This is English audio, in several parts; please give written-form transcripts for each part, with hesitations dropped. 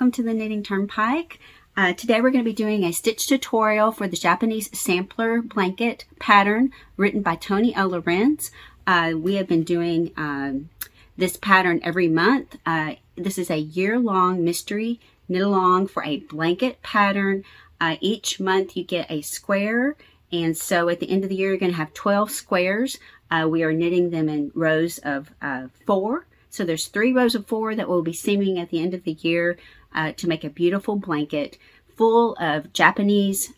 welcome to the Knitting Turnpike. Today we're going to be doing a stitch tutorial for the Japanese sampler blanket pattern written by Toni L. Lorenz. We have been doing this pattern every month. This is a year-long mystery knit along for a blanket pattern. Each month you get a square, and so at the end of the year you're going to have 12 squares. We are knitting them in rows of 4. So there's 3 rows of 4 that we'll be seaming at the end of the year to make a beautiful blanket full of Japanese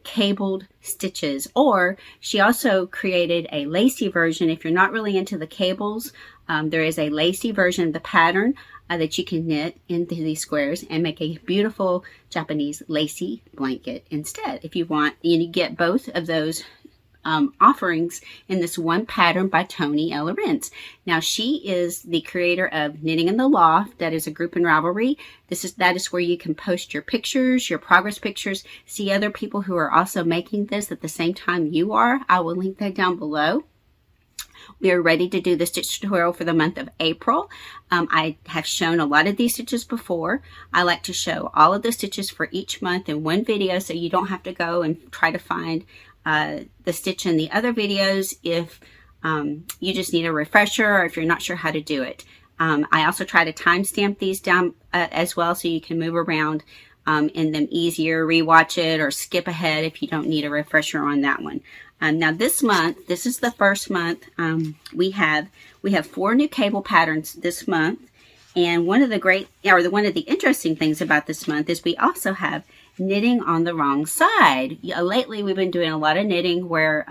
cabled stitches. Or she also created a lacy version. If you're not really into the cables, there is a lacy version of the pattern that you can knit into these squares and make a beautiful Japanese lacy blanket instead if you want. And you get both of those offerings in this one pattern by Toni L. Lorenz. Now she is the creator of Knitting in the Loft. That is a group and Ravelry. That is where you can post your pictures, your progress pictures, see other people who are also making this at the same time you are. I will link that down below. We are ready to do the stitch tutorial for the month of April. I have shown a lot of these stitches before. I like to show all of the stitches for each month in one video so you don't have to go and try to find the stitch in the other videos if you just need a refresher or if you're not sure how to do it. I also try to timestamp these down as well so you can move around in them easier, rewatch it, or skip ahead if you don't need a refresher on that one. Now this month, this is the first month, we have 4 new cable patterns this month, and one of the interesting things about this month is we also have knitting on the wrong side. Lately we've been doing a lot of knitting where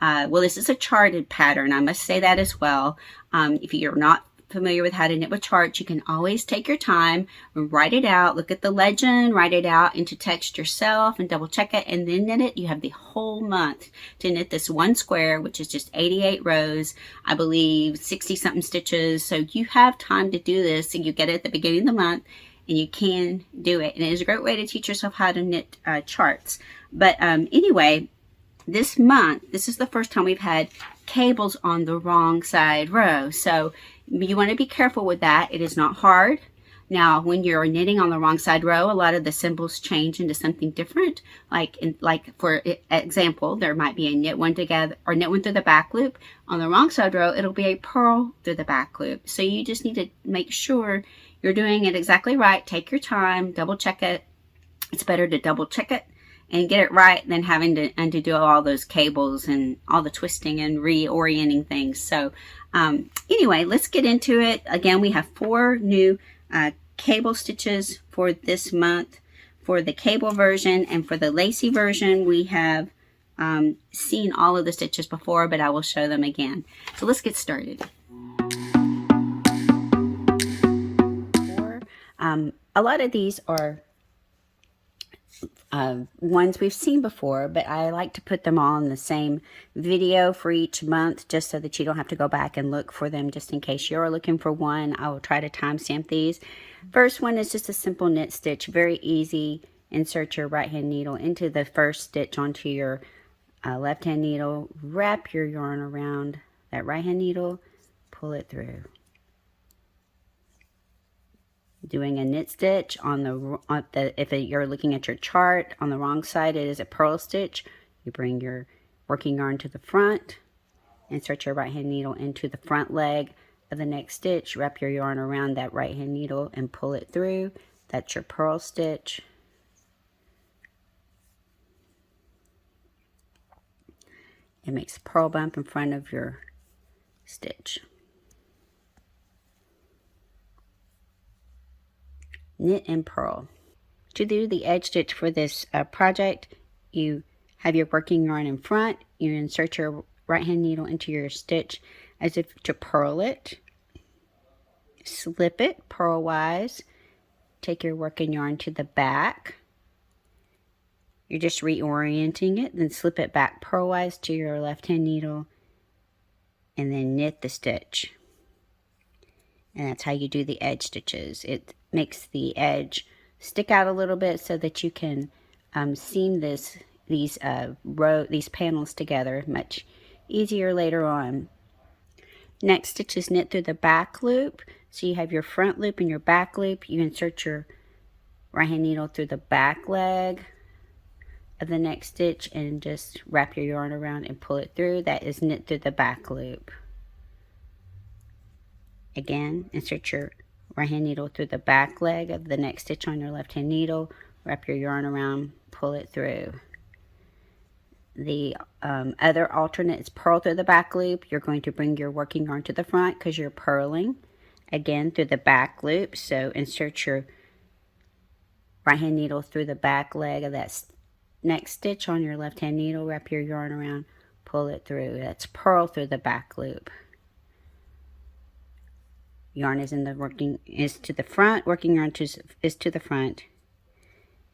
well, this is a charted pattern, I must say that as well. If you're not familiar with how to knit with charts, you can always take your time, write it out, look at the legend, write it out into text yourself and double check it, and then knit it. You have the whole month to knit this one square, which is just 88 rows, I believe 60 something stitches. So you have time to do this, and you get it at the beginning of the month, and you can do it. And it is a great way to teach yourself how to knit charts. But anyway, this month, this is the first time we've had cables on the wrong side row. So you want to be careful with that. It is not hard. Now, when you're knitting on the wrong side row, a lot of the symbols change into something different. Like for example, there might be a knit one together or knit one through the back loop. On the wrong side row, it'll be a purl through the back loop. So you just need to make sure you're doing it exactly right. Take your time, double check it. It's better to double check it and get it right than having to undo all those cables and all the twisting and reorienting things. So anyway, let's get into it. Again, we have 4 new cable stitches for this month. For the cable version and for the lacy version, we have seen all of the stitches before, but I will show them again. So let's get started. A lot of these are ones we've seen before, but I like to put them all in the same video for each month just so that you don't have to go back and look for them. Just in case you're looking for one, I will try to timestamp these. First one is just a simple knit stitch, very easy. Insert your right hand needle into the first stitch onto your left hand needle, wrap your yarn around that right hand needle, pull it through. Doing a knit stitch on if you're looking at your chart, on the wrong side it is a purl stitch. You bring your working yarn to the front, insert your right hand needle into the front leg of the next stitch, wrap your yarn around that right hand needle and pull it through. That's your purl stitch. It makes a purl bump in front of your stitch. Knit and purl. To do the edge stitch for this project, you have your working yarn in front, you insert your right hand needle into your stitch as if to purl it, slip it purlwise, take your working yarn to the back, you're just reorienting it, then slip it back purlwise to your left hand needle, and then knit the stitch. And that's how you do the edge stitches. It makes the edge stick out a little bit so that you can seam these panels together much easier later on. Next stitch is knit through the back loop. So you have your front loop and your back loop. You insert your right hand needle through the back leg of the next stitch and just wrap your yarn around and pull it through. That is knit through the back loop. Again, insert your right hand needle through the back leg of the next stitch on your left hand needle, wrap your yarn around, pull it through. The other alternate is purl through the back loop. You're going to bring your working yarn to the front because you're purling again through the back loop. So insert your right hand needle through the back leg of that next stitch on your left hand needle, wrap your yarn around, pull it through. That's purl through the back loop. Yarn is to the front, working yarn is to the front.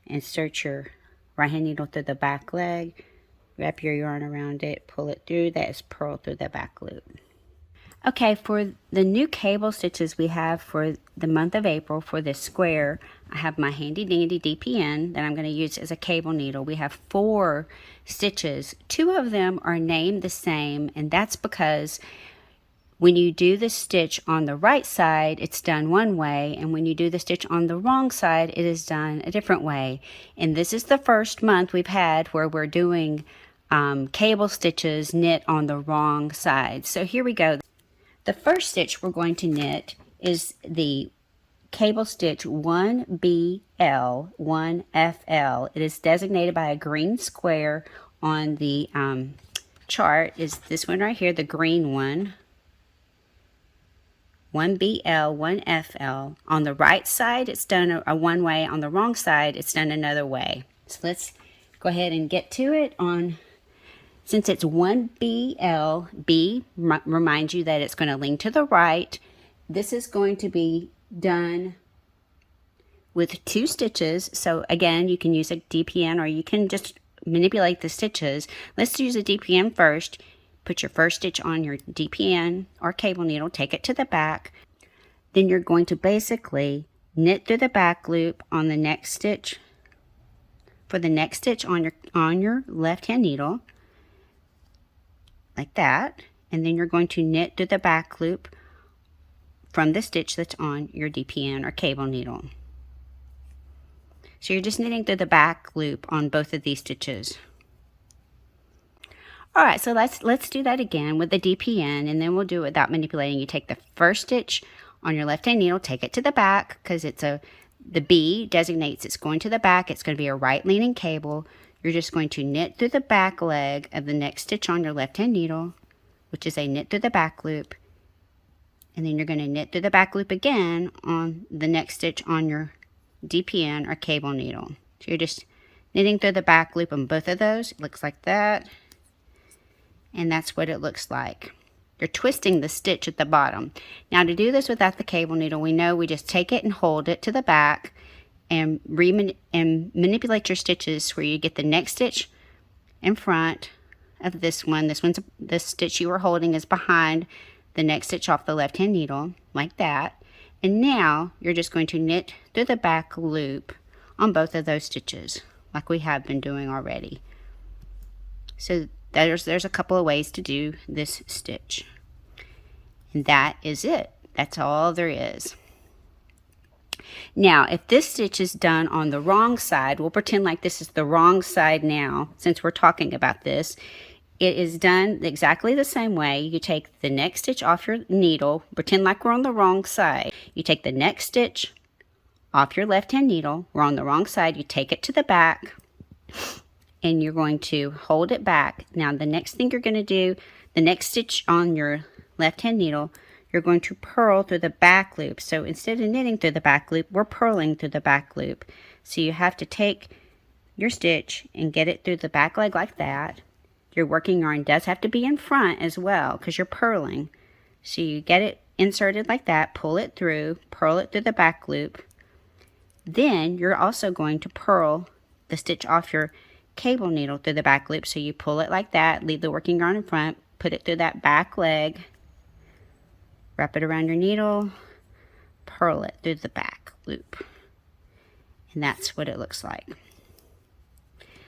Insert your right hand needle through the back leg, wrap your yarn around it, pull it through. That is purl through the back loop. Okay, for the new cable stitches we have for the month of April for this square, I have my handy dandy DPN that I'm going to use as a cable needle. We have 4 stitches. 2 of them are named the same, and that's because when you do the stitch on the right side, it's done one way, and when you do the stitch on the wrong side, it is done a different way. And this is the first month we've had where we're doing cable stitches knit on the wrong side. So here we go. The first stitch we're going to knit is the cable stitch 1BL, 1FL. It is designated by a green square on the chart. Is this one right here, the green one. 1BL, 1FL. On the right side, it's done a one way. On the wrong side, it's done another way. So let's go ahead and get to it. Since it's 1BL, B reminds you that it's going to lean to the right. This is going to be done with 2 stitches. So again, you can use a DPN or you can just manipulate the stitches. Let's use a DPN first. Put your first stitch on your DPN or cable needle, take it to the back. Then you're going to basically knit through the back loop on the next stitch, for the next stitch on your left hand needle, like that. And then you're going to knit through the back loop from the stitch that's on your DPN or cable needle. So you're just knitting through the back loop on both of these stitches. Alright, so let's do that again with the DPN, and then we'll do it without manipulating. You take the first stitch on your left hand needle, take it to the back, because the B designates it's going to the back. It's going to be a right leaning cable. You're just going to knit through the back leg of the next stitch on your left hand needle, which is a knit through the back loop, and then you're going to knit through the back loop again on the next stitch on your DPN or cable needle. So you're just knitting through the back loop on both of those. It looks like that. And that's what it looks like. You're twisting the stitch at the bottom. Now to do this without the cable needle, we know we just take it and hold it to the back and manipulate your stitches where you get the next stitch in front of this one. This stitch you were holding is behind the next stitch off the left hand needle, like that. And now you're just going to knit through the back loop on both of those stitches, like we have been doing already. So there's a couple of ways to do this stitch. And that is it. That's all there is. Now, if this stitch is done on the wrong side, we'll pretend like this is the wrong side now, since we're talking about this. It is done exactly the same way. You take the next stitch off your needle, pretend like we're on the wrong side. You take the next stitch off your left hand needle, we're on the wrong side, you take it to the back, and you're going to hold it back. Now the next thing you're going to do, the next stitch on your left hand needle, you're going to purl through the back loop. So instead of knitting through the back loop, we're purling through the back loop. So you have to take your stitch and get it through the back leg like that. Your working yarn does have to be in front as well because you're purling. So you get it inserted like that, pull it through, purl it through the back loop. Then you're also going to purl the stitch off your cable needle through the back loop. So you pull it like that, leave the working yarn in front, put it through that back leg, wrap it around your needle, purl it through the back loop. And that's what it looks like.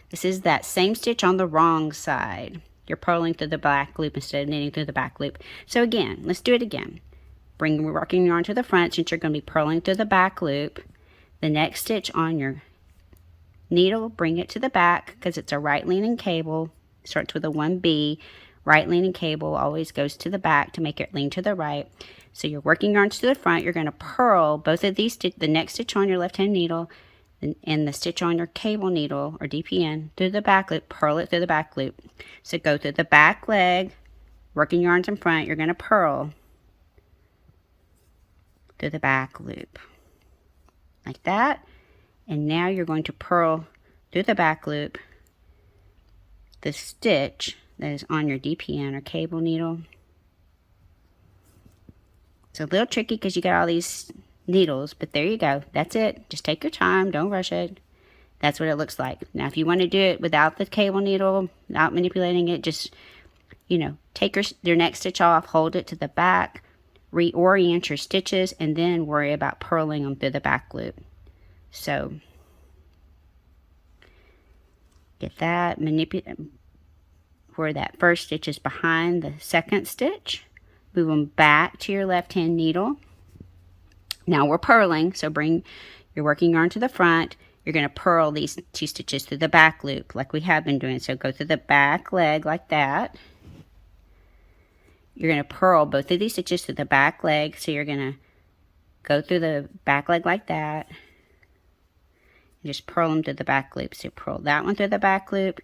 This is that same stitch on the wrong side. You're purling through the back loop instead of knitting through the back loop. So again, let's do it again. Bring your working yarn to the front since you're going to be purling through the back loop. The next stitch on your needle, bring it to the back because it's a right leaning cable. Starts with a 1B. Right leaning cable always goes to the back to make it lean to the right. So your working yarns to the front, you're going to purl both of these, the next stitch on your left hand needle and the stitch on your cable needle or DPN through the back loop, purl it through the back loop. So go through the back leg, working yarns in front, you're going to purl through the back loop like that. And now you're going to purl through the back loop the stitch that is on your DPN or cable needle. It's a little tricky because you got all these needles, but there you go. That's it. Just take your time. Don't rush it. That's what it looks like. Now, if you want to do it without the cable needle, without manipulating it, just, you know, take your next stitch off, hold it to the back, reorient your stitches, and then worry about purling them through the back loop. So, get that, manipulate where that first stitch is behind the second stitch. Move them back to your left hand needle. Now we're purling, so bring your working yarn to the front. You're going to purl these 2 stitches through the back loop like we have been doing. So go through the back leg like that. You're going to purl both of these stitches through the back leg. So you're going to go through the back leg like that. And just purl them through the back loop. So purl that one through the back loop.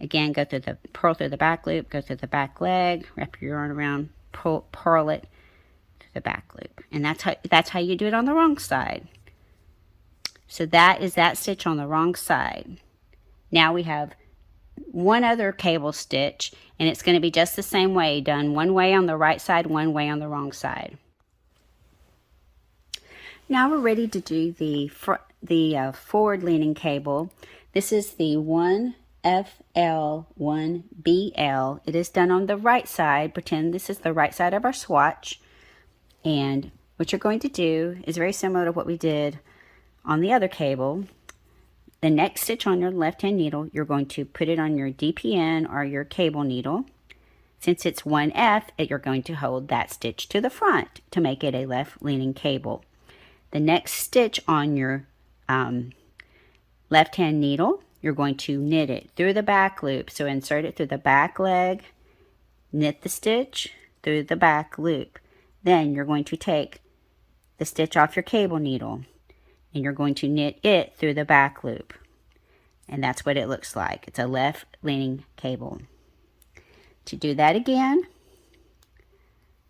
Again, go through the purl through the back loop. Go through the back leg. Wrap your yarn around. Purl it through the back loop. And that's how you do it on the wrong side. So that is that stitch on the wrong side. Now we have one other cable stitch, and it's going to be just the same way, done one way on the right side, one way on the wrong side. Now we're ready to do the forward leaning cable. This is the 1FL, 1BL. It is done on the right side. Pretend this is the right side of our swatch. And what you're going to do is very similar to what we did on the other cable. The next stitch on your left hand needle, you're going to put it on your DPN or your cable needle. Since it's 1F, you're going to hold that stitch to the front to make it a left leaning cable. The next stitch on your left hand needle, you're going to knit it through the back loop. So insert it through the back leg, knit the stitch through the back loop. Then you're going to take the stitch off your cable needle and you're going to knit it through the back loop. And that's what it looks like. It's a left leaning cable. To do that again,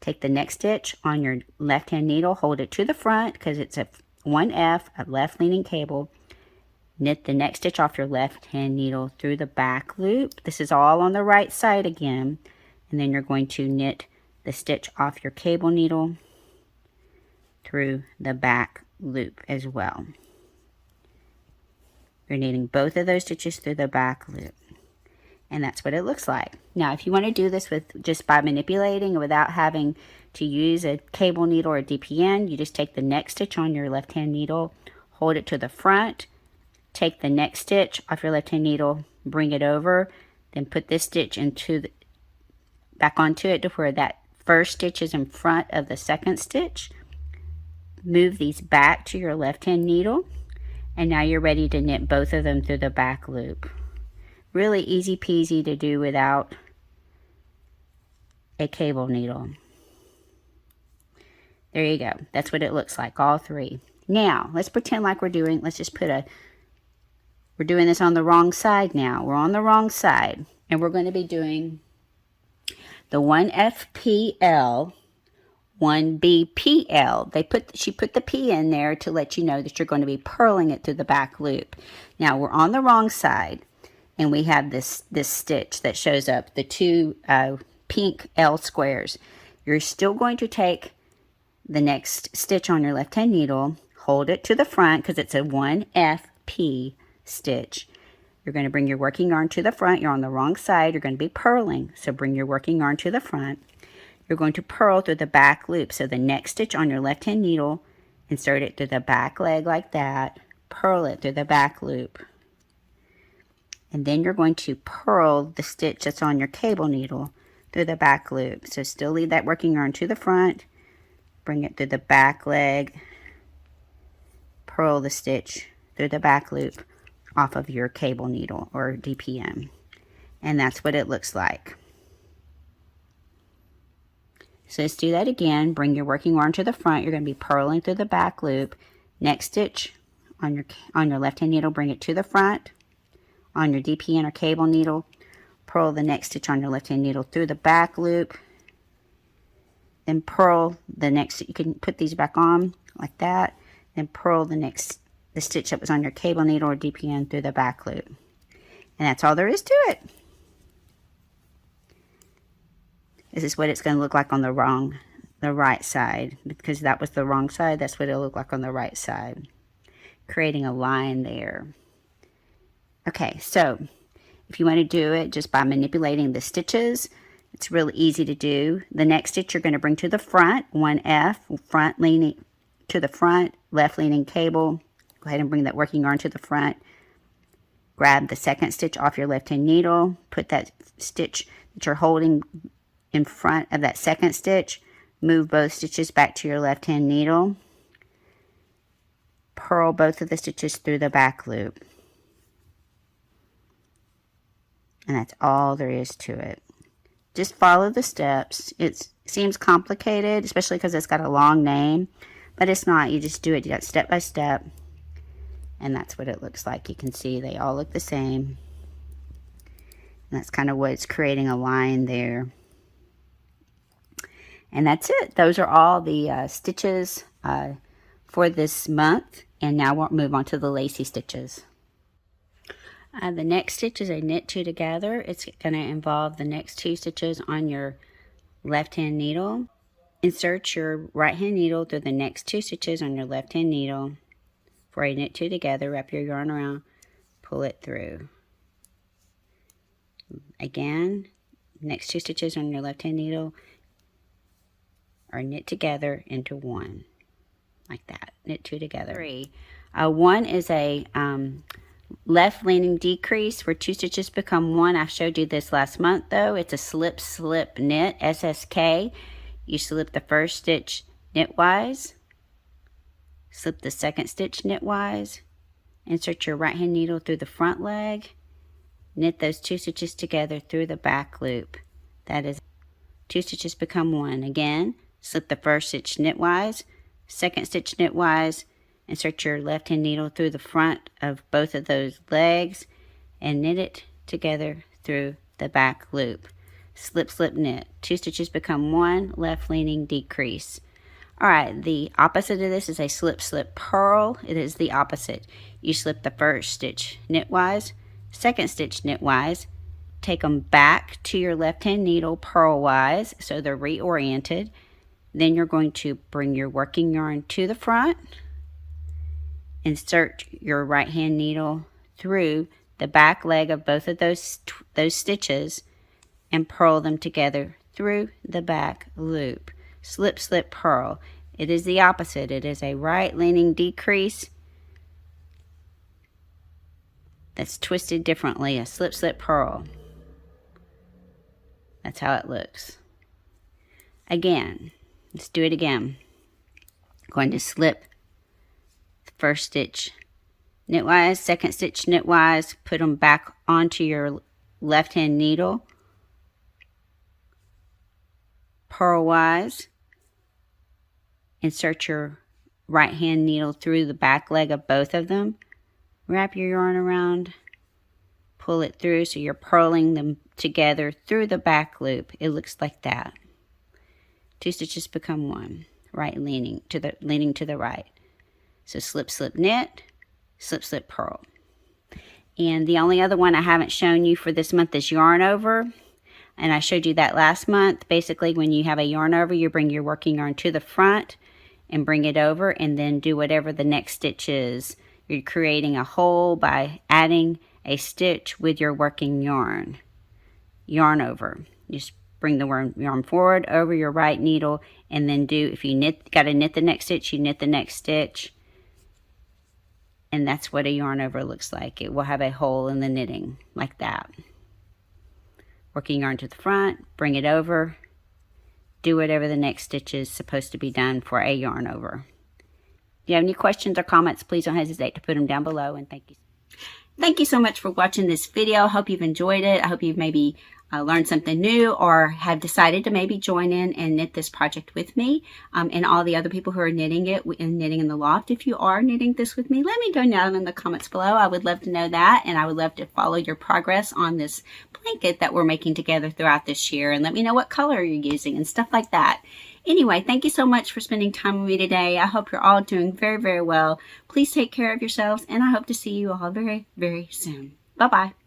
take the next stitch on your left hand needle, hold it to the front because it's a 1F, a left leaning cable. Knit the next stitch off your left hand needle through the back loop. This is all on the right side again. And then you're going to knit the stitch off your cable needle through the back loop as well. You're knitting both of those stitches through the back loop. And that's what it looks like. Now, if you want to do this with just by manipulating without having to use a cable needle or a DPN, you just take the next stitch on your left hand needle, hold it to the front, take the next stitch off your left hand needle, bring it over, then put this stitch back onto it to where that first stitch is in front of the second stitch. Move these back to your left hand needle, and now you're ready to knit both of them through the back loop. Really easy peasy to do without a cable needle. There you go. That's what it looks like, all three. Now, let's pretend like we're doing this on the wrong side now. We're on the wrong side, and we're going to be doing the 1FPL, 1BPL. She put the P in there to let you know that you're going to be purling it through the back loop. Now, we're on the wrong side. And we have this stitch that shows up, the two pink L squares. You're still going to take the next stitch on your left hand needle, hold it to the front because it's a 1FP stitch. You're going to bring your working yarn to the front. You're on the wrong side. You're going to be purling. So bring your working yarn to the front. You're going to purl through the back loop. So the next stitch on your left hand needle, insert it through the back leg like that. Purl it through the back loop. And then you're going to purl the stitch that's on your cable needle through the back loop. So still leave that working yarn to the front, bring it through the back leg, purl the stitch through the back loop off of your cable needle or DPM. And that's what it looks like. So let's do that again. Bring your working yarn to the front. You're going to be purling through the back loop. Next stitch on your left hand needle, bring it to the front. On your DPN or cable needle, purl the next stitch on your left hand needle through the back loop. Then purl the next. You can put these back on like that. Then purl the stitch that was on your cable needle or DPN through the back loop. And that's all there is to it. This is what it's going to look like on the right side. Because that was the wrong side, that's what it'll look like on the right side. Creating a line there. Okay, so if you want to do it just by manipulating the stitches, it's really easy to do. The next stitch you're going to bring to the front, 1F, front leaning to the front, left leaning cable. Go ahead and bring that working yarn to the front. Grab the second stitch off your left hand needle. Put that stitch that you're holding in front of that second stitch. Move both stitches back to your left hand needle. Purl both of the stitches through the back loop. And that's all there is to it. Just follow the steps. It seems complicated, especially because it's got a long name, but it's not. You just do it step by step, and that's what it looks like. You can see they all look the same, and that's kind of what it's creating, a line there. And that's it. Those are all the stitches for this month, and now we'll move on to the lacy stitches. The next stitch is a knit two together. It's going to involve the next two stitches on your left hand needle. Insert your right hand needle through the next two stitches on your left hand needle for a knit two together. Wrap your yarn around, pull it through. Again, next two stitches on your left hand needle are knit together into one, like that. Knit two together. 3. One is a left leaning decrease where two stitches become one. I showed you this last month though. It's a slip slip knit, SSK. You slip the first stitch knitwise, slip the second stitch knitwise, insert your right hand needle through the front leg, knit those two stitches together through the back loop. That is, two stitches become one. Again, slip the first stitch knitwise, second stitch knitwise, insert your left hand needle through the front of both of those legs and knit it together through the back loop. Slip, slip, knit. Two stitches become one, left leaning decrease. Alright, the opposite of this is a slip, slip, purl. It is the opposite. You slip the first stitch knitwise, second stitch knitwise, take them back to your left hand needle purlwise so they're reoriented. Then you're going to bring your working yarn to the front. Insert your right hand needle through the back leg of both of those stitches and purl them together through the back loop. Slip, slip, purl. It is the opposite. It is a right leaning decrease that's twisted differently. A slip, slip, purl. That's how it looks. Again, let's do it again. Going to slip first stitch knitwise, second stitch knitwise, put them back onto your left hand needle purlwise, insert your right hand needle through the back leg of both of them, wrap your yarn around, pull it through so you're purling them together through the back loop. It looks like that. Two stitches become one, right leaning to the right. So slip, slip, knit, slip, slip, purl. And the only other one I haven't shown you for this month is yarn over. And I showed you that last month. Basically, when you have a yarn over, you bring your working yarn to the front and bring it over and then do whatever the next stitch is. You're creating a hole by adding a stitch with your working yarn. Yarn over. Just bring the yarn forward over your right needle and then do, if you got to knit the next stitch, you knit the next stitch. And that's what a yarn over looks like. It will have a hole in the knitting like that. Working yarn to the front, bring it over, do whatever the next stitch is supposed to be done for a yarn over. If you have any questions or comments, please don't hesitate to put them down below, and thank you. Thank you so much for watching this video. I hope you've enjoyed it. I hope you've maybe learned something new or have decided to maybe join in and knit this project with me and all the other people who are knitting it and knitting in the loft. If you are knitting this with me, let me know down in the comments below. I would love to know that, and I would love to follow your progress on this blanket that we're making together throughout this year, and let me know what color you're using and stuff like that. Anyway, thank you so much for spending time with me today. I hope you're all doing very, very well. Please take care of yourselves, and I hope to see you all very, very soon. Bye-bye.